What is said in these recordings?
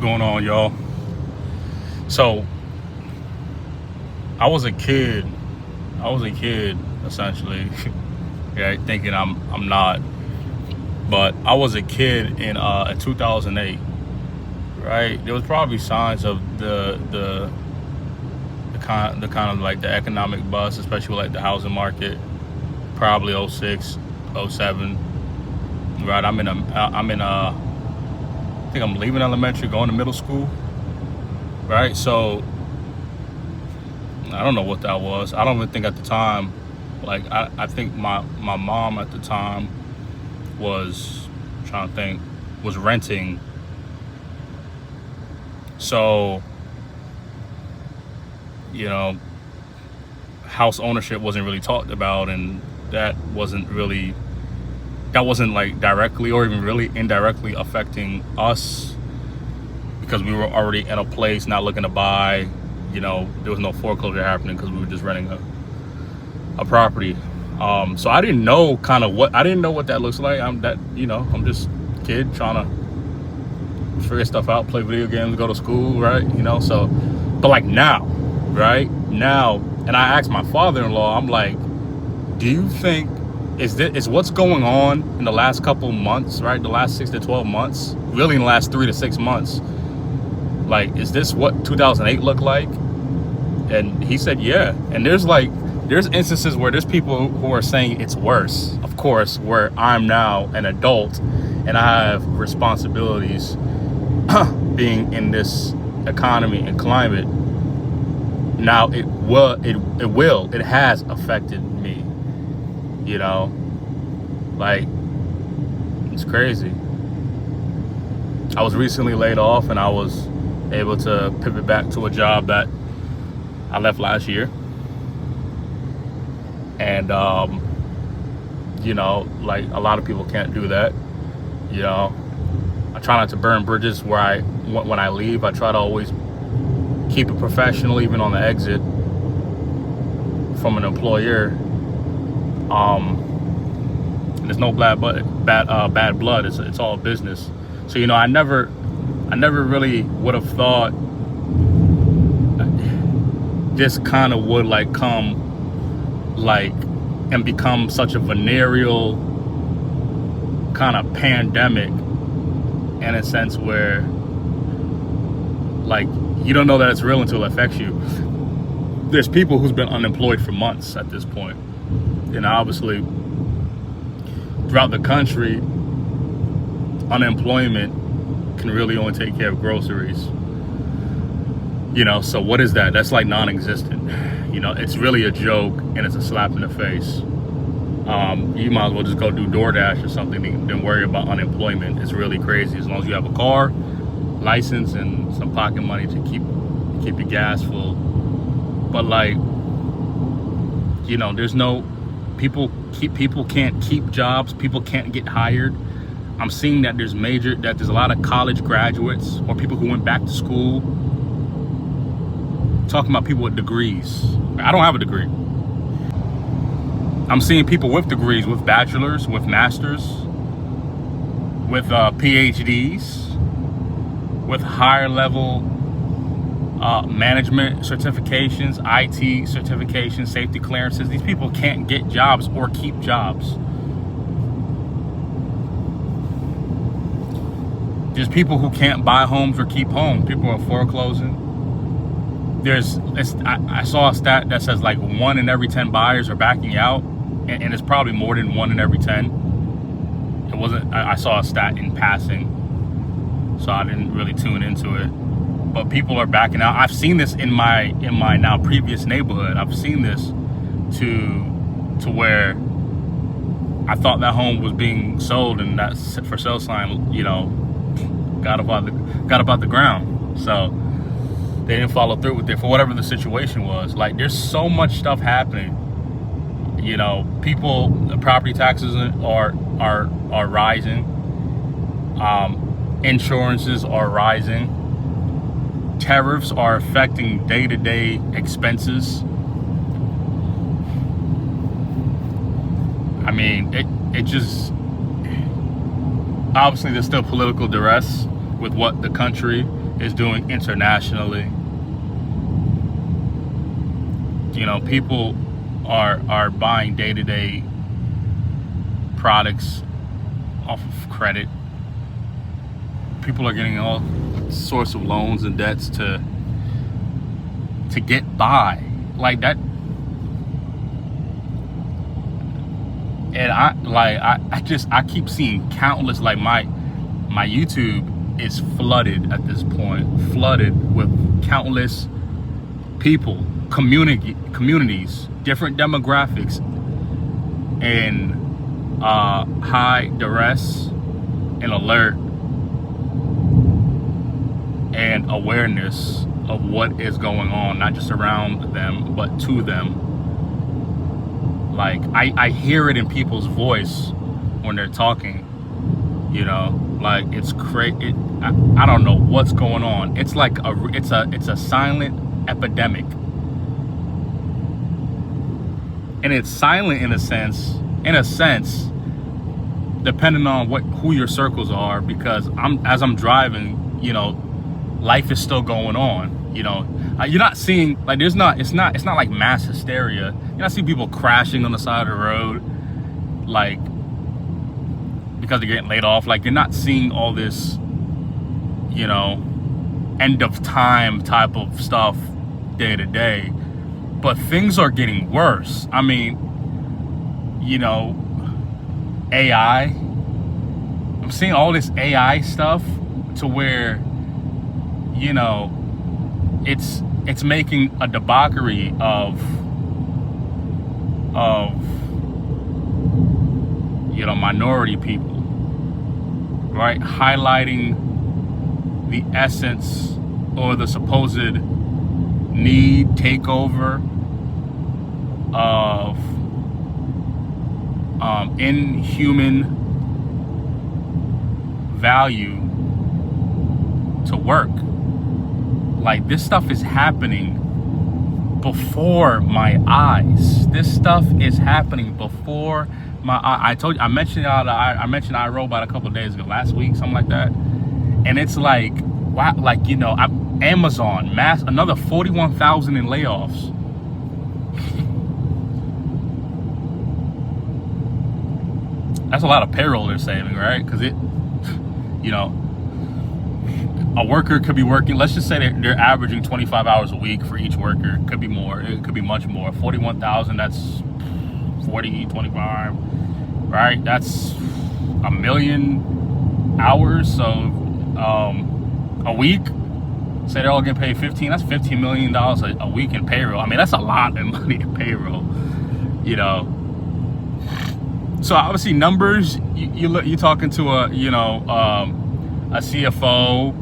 Going on, y'all? So I was a kid. Essentially. Yeah, thinking I'm not. But I was a kid in 2008. Right? There was probably signs of the kind of like the economic bust, especially like the housing market. Probably '06, '07. Right? I think I'm leaving elementary, going to middle school. Right? So I don't know what that was. I don't even think at the time, like I think my mom at the time was trying to think, was renting. So, you know, house ownership wasn't really talked about, and that wasn't like directly or even really indirectly affecting us because we were already in a place not looking to buy. There was no foreclosure happening because we were just renting a property. So I didn't know what that looks like. I'm just a kid trying to figure stuff out, play video games, go to school, right? So, but like now, right now, and I asked my father-in-law, I'm like, do you think is what's going on in the last couple months, right? The last 6 to 12 months, really in the last 3 to 6 months, like, is this what 2008 looked like? And he said, yeah. And there's instances where there's people who are saying it's worse. Of course, where I'm now an adult and I have responsibilities being in this economy and climate. Now it has affected me. Like, it's crazy. I was recently laid off and I was able to pivot back to a job that I left last year. And, like a lot of people can't do that. I try not to burn bridges when I leave. I try to always keep it professional, even on the exit from an employer. And there's no bad blood. It's all business. So, I never really would have thought this kind of would like come like and become such a venereal kind of pandemic, in a sense where like you don't know that it's real until it affects you. There's people who's been unemployed for months at this point. Obviously throughout the country, unemployment can really only take care of groceries. So what is that? That's like non-existent. It's really a joke and it's a slap in the face. You might as well just go do DoorDash or something than worry about unemployment. It's really crazy. As long as you have a car, license, and some pocket money to keep your gas full. But like, there's no people can't keep jobs. People can't get hired. I'm seeing that there's a lot of college graduates or people who went back to school talking about people with degrees. I don't have a degree. I'm seeing people with degrees, with bachelors, with masters, with PhDs, with higher level management certifications, IT certifications, safety clearances. These people can't get jobs or keep jobs. There's people who can't buy homes or keep homes. People are foreclosing. I saw a stat that says like 1 in every 10 buyers are backing out, and it's probably more than 1 in every 10. It wasn't. I saw a stat in passing, so I didn't really tune into it. But people are backing out. I've seen this in my now previous neighborhood. I've seen this to where I thought that home was being sold, and that for sale sign, got about the ground. So they didn't follow through with it for whatever the situation was. Like, there's so much stuff happening. The property taxes are rising. Insurances are rising. Tariffs are affecting day-to-day expenses. I mean, it just, obviously there's still political duress with what the country is doing internationally. You know, people are buying day-to-day products off of credit. People are getting all sorts of loans and debts to get by, like that. And I keep seeing countless, like my YouTube is flooded at this point, flooded with countless people, communities, different demographics, in high duress and alert and awareness of what is going on, not just around them but to them. Like I hear it in people's voice when they're talking, you know, like it's crazy. I don't know what's going on. It's like it's a silent epidemic, and it's silent in a sense, depending on who your circles are, because as I'm driving, you know, life is still going on. You know, you're not seeing, like, it's not like mass hysteria. You're not seeing people crashing on the side of the road, like, because they're getting laid off. Like, you're not seeing all this, you know, end of time type of stuff day to day. But things are getting worse. I mean, you know, AI. I'm seeing all this AI stuff to where, you know, it's making a debauchery of you know, minority people, right? Highlighting the essence or the supposed need takeover of inhuman value to work. Like, this stuff is happening before my eyes. This stuff is happening before my eye. I mentioned iRobot a couple of days ago, last week, something like that. And it's like, wow, like, you know, Amazon, another 41,000 in layoffs. That's a lot of payroll they're saving, right? Because it, you know, a worker could be working, let's just say they're averaging 25 hours a week for each worker. It could be more, it could be much more. 41,000, that's 40, 25, right? That's a million hours. So a week, say they're all getting paid 15, that's $15 million a week in payroll. I mean, that's a lot of money in payroll, you know. So obviously numbers, you're talking to a, you know, a CFO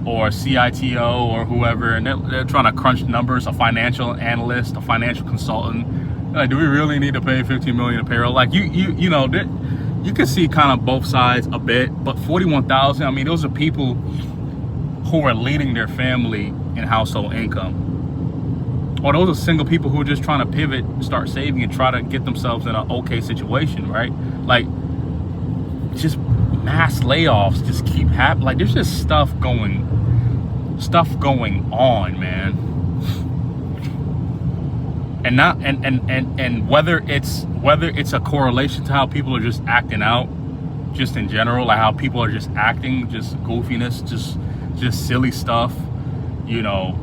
or CITO or whoever, and they're trying to crunch numbers, a financial analyst, a financial consultant. Like, do we really need to pay $15 million in payroll? Like, you know, you can see kind of both sides a bit, but 41,000, I mean, those are people who are leading their family in household income. Or those are single people who are just trying to pivot, start saving, and try to get themselves in an okay situation, right? Like, just mass layoffs just keep happening. Like, there's just stuff going on, man. And whether it's a correlation to how people are just acting out, just in general, like how people are just acting, just goofiness, just silly stuff, you know,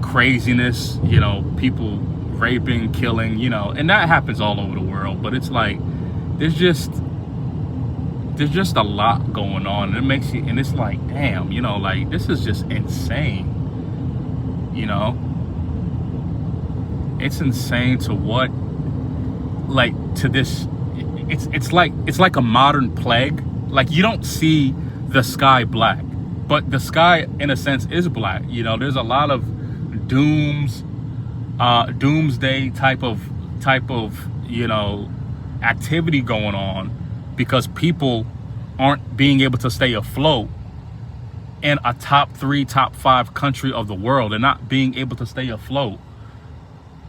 craziness, you know, people raping, killing, you know, and that happens all over the world. But it's like there's just a lot going on, and it makes you, and it's like, damn, you know, like, this is just insane, you know. It's insane to what, like, to this, it's like a modern plague. Like, you don't see the sky black, but the sky in a sense is black. You know, there's a lot of doomsday type of you know, activity going on, because people aren't being able to stay afloat in a top 3, top 5 country of the world. They're not being able to stay afloat.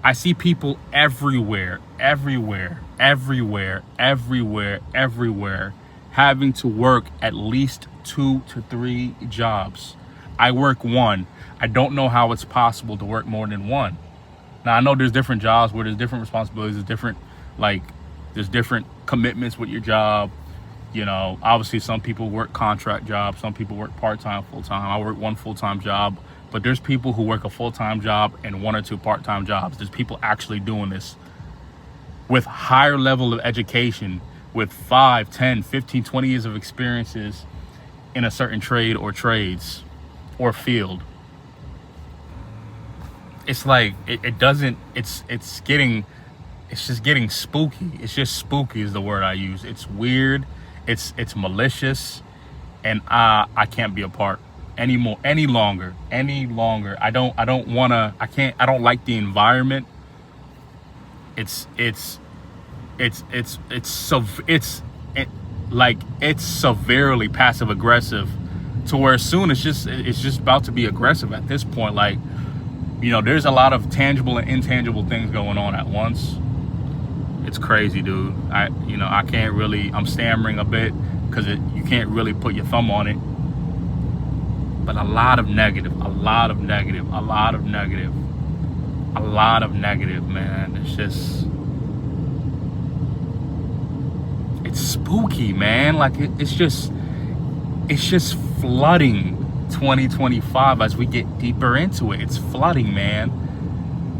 I see people everywhere having to work at least 2 to 3 jobs, I work one. I don't know how it's possible to work more than one. Now I know there's different jobs where there's different responsibilities, there's different commitments with your job. You know, obviously some people work contract jobs, some people work part-time, full-time. I work one full-time job, but there's people who work a full-time job and one or two part-time jobs. There's people actually doing this with higher level of education, with 5, 10, 15, 20 years of experiences in a certain trade or trades or field. It's like, it's just getting spooky. It's just spooky is the word I use. It's weird. It's malicious, and I can't be a part any longer. I don't like the environment. It's severely passive aggressive, to where soon it's just about to be aggressive at this point. Like, you know, there's a lot of tangible and intangible things going on at once. It's crazy, dude. I'm stammering a bit because you can't really put your thumb on it. But a lot of negative, man. It's spooky, man. Like it's just flooding 2025 as we get deeper into it. It's flooding, man.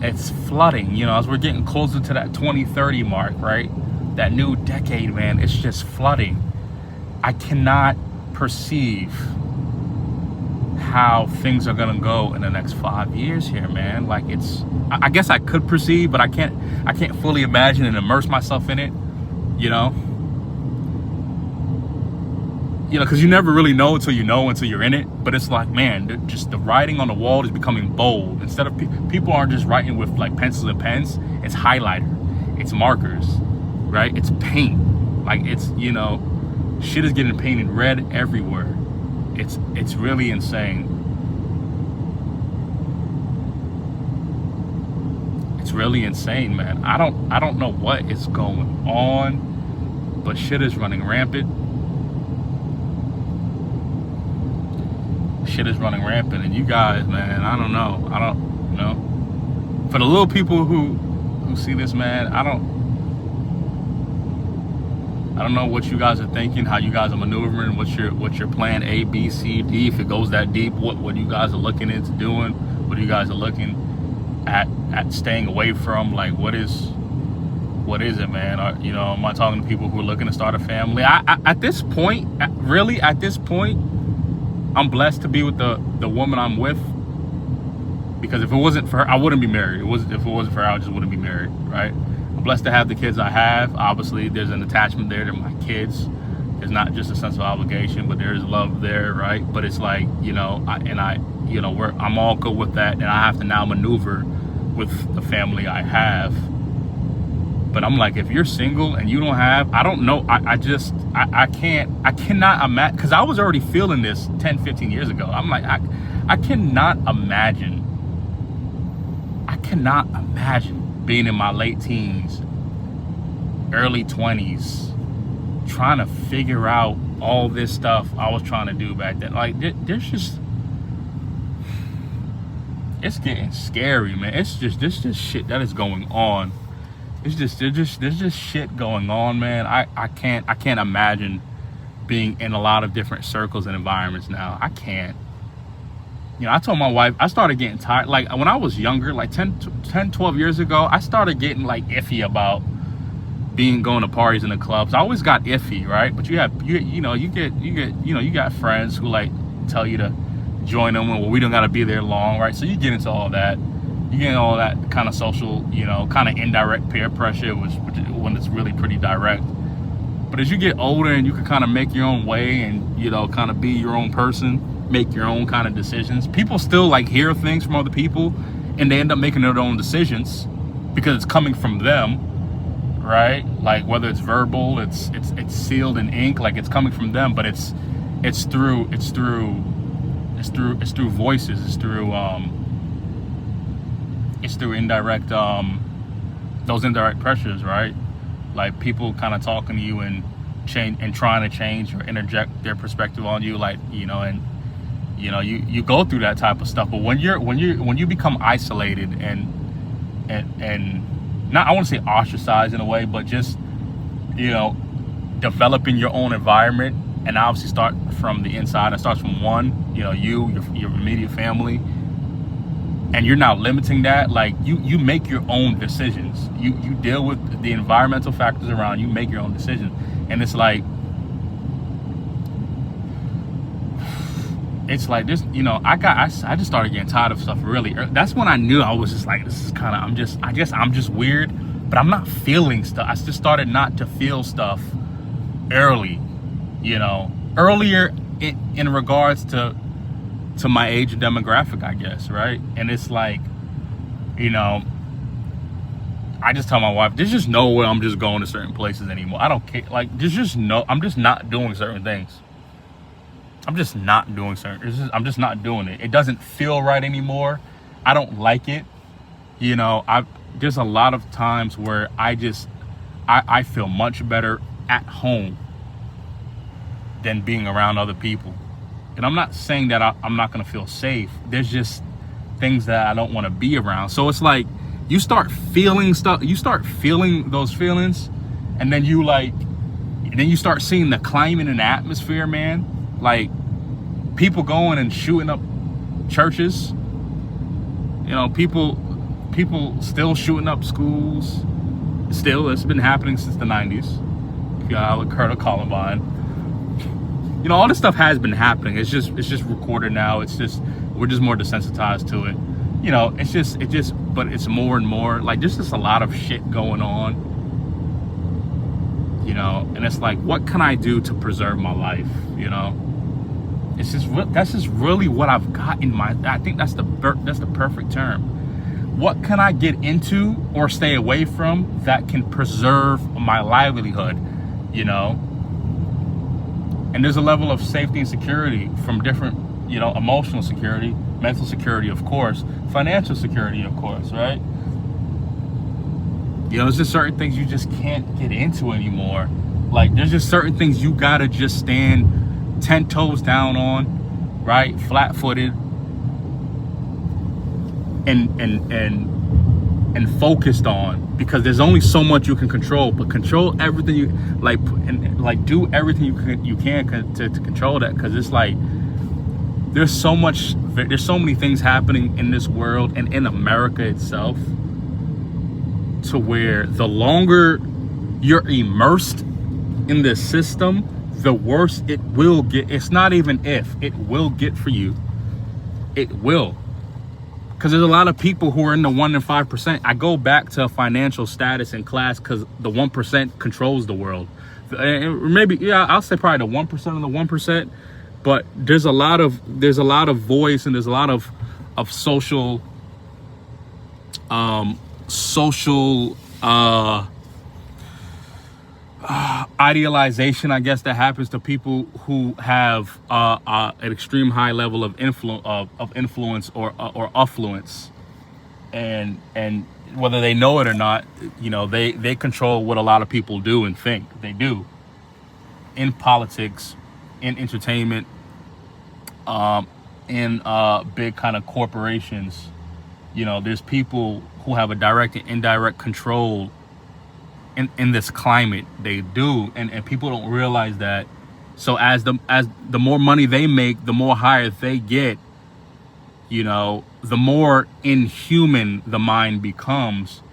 It's flooding, you know, as we're getting closer to that 2030 mark, right? That new decade, man, it's just flooding. I cannot perceive how things are gonna go in the next 5 years here, man. Like I guess I could perceive, but I can't fully imagine and immerse myself in it, you know? You know, because you never really know until you're in it. But it's like, man, just the writing on the wall is becoming bold. Instead of people aren't just writing with like pencils and pens. It's highlighter, it's markers, right? It's paint. Like it's, you know, shit is getting painted red everywhere. It's really insane. It's really insane, man. I don't know what is going on, but shit is running rampant. Shit is running rampant, and you guys, man, I don't know. For the little people who see this, man, I don't know what you guys are thinking, how you guys are maneuvering, what's your plan A, B, C, D, if it goes that deep, what you guys are looking into doing, what you guys are looking at staying away from. Like, what is it, man? You know, am I talking to people who are looking to start a family? At this point, I'm blessed to be with the woman I'm with, because if it wasn't for her, I wouldn't be married. If it wasn't for her, I just wouldn't be married, right? I'm blessed to have the kids I have. Obviously, there's an attachment there to my kids. There's not just a sense of obligation, but there's love there, right? But it's like, you know, I'm all good with that, and I have to now maneuver with the family I have. But I'm like, if you're single and you don't have, I don't know. I cannot imagine, because I was already feeling this 10, 15 years ago. I'm like, I cannot imagine being in my late teens, early 20s, trying to figure out all this stuff I was trying to do back then. Like, there's just, it's getting scary, man. There's just shit that is going on. There's just shit going on, man. I can't imagine being in a lot of different circles and environments now. I can't. You know, I told my wife, I started getting tired. Like, when I was younger, like 10, 12 years ago, I started getting like iffy about going to parties in the clubs. I always got iffy, right? But you got friends who like tell you to join them. Well, we don't got to be there long, right? So you get into all that. You get all that kind of social, you know, kind of indirect peer pressure, which when it's really pretty direct. But as you get older and you can kind of make your own way and, you know, kind of be your own person, make your own kind of decisions. People still like hear things from other people, and they end up making their own decisions because it's coming from them, right? Like, whether it's verbal, it's sealed in ink, like it's coming from them, but it's through voices, it's through indirect, those indirect pressures, right? Like people kind of talking to you and trying to change or interject their perspective on you, like, you know, and You know, you go through that type of stuff. But when you become isolated and not, I want to say ostracized in a way, but just, you know, developing your own environment, and obviously start from the inside. It starts from one, you know, your immediate family, and you're now limiting that. Like you make your own decisions. You deal with the environmental factors around you, make your own decisions. And it's like this, you know, I just started getting tired of stuff really. That's when I knew I was just like, this is kind of, I'm just weird, but I'm not feeling stuff. I just started not to feel stuff earlier in regards to my age and demographic, I guess, right? And it's like, you know, I just tell my wife, there's just no way I'm just going to certain places anymore. I don't care. Like, there's just no, I'm just not doing certain things. I'm just not doing it. It doesn't feel right anymore. I don't like it. You know, there's a lot of times where I feel much better at home than being around other people. And I'm not saying that I'm not going to feel safe. There's just things that I don't want to be around. So it's like, you start feeling stuff. You start feeling those feelings. And then you start seeing the climate and the atmosphere, man. Like, people going and shooting up churches. You know, people still shooting up schools. Still, it's been happening since the 90s. Heard of Columbine. You know, all this stuff has been happening. It's just recorded now. We're just more desensitized to it. You know, but it's more and more. Like, there's just a lot of shit going on. You know, and it's like, what can I do to preserve my life? You know, that's just really what I've got in my. I think that's the perfect term. What can I get into or stay away from that can preserve my livelihood? You know, and there's a level of safety and security from different, you know, emotional security, mental security, of course, financial security, of course, right? You know, there's just certain things you just can't get into anymore. Like, there's just certain things you gotta just stand 10 toes down on, right? Flat-footed, and focused on, because there's only so much you can control. But control everything you do everything you can to control that, because it's like there's so many things happening in this world and in America itself, to where the longer you're immersed in this system, the worse it will get. It's not even if, it will get for you. It will. Because there's a lot of people who are in the 1 and 5%. I go back to financial status in class, because the 1% controls the world. Maybe, yeah, I'll say probably the 1% of the 1%. But there's a lot of voice, and there's a lot of social idealization, I guess, that happens to people who have an extreme high level of influence or affluence, and whether they know it or not, you know, they control what a lot of people do and think. They do in politics, in entertainment, in big kind of corporations. You know, there's people who have a direct and indirect control in this climate. They do, and people don't realize that. So as the more money they make, the more higher they get. You know, the more inhuman the mind becomes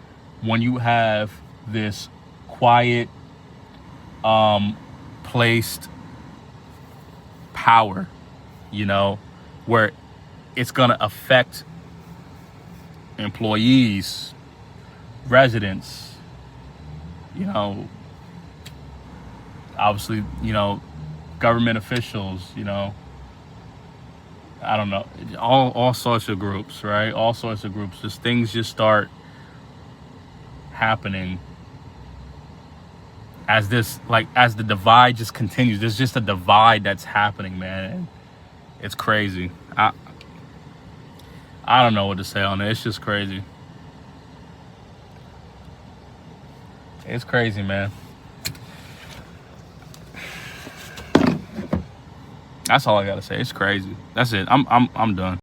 when you have this quiet, placed power, you know, where it's gonna affect employees, residents, you know, obviously, you know, government officials, you know, I don't know, all sorts of groups, right? All sorts of groups. Just things just start happening as the divide just continues. There's just a divide that's happening, man. It's crazy. I don't know what to say on it. It's just crazy. It's crazy, man. That's all I gotta say. It's crazy. That's it. I'm done.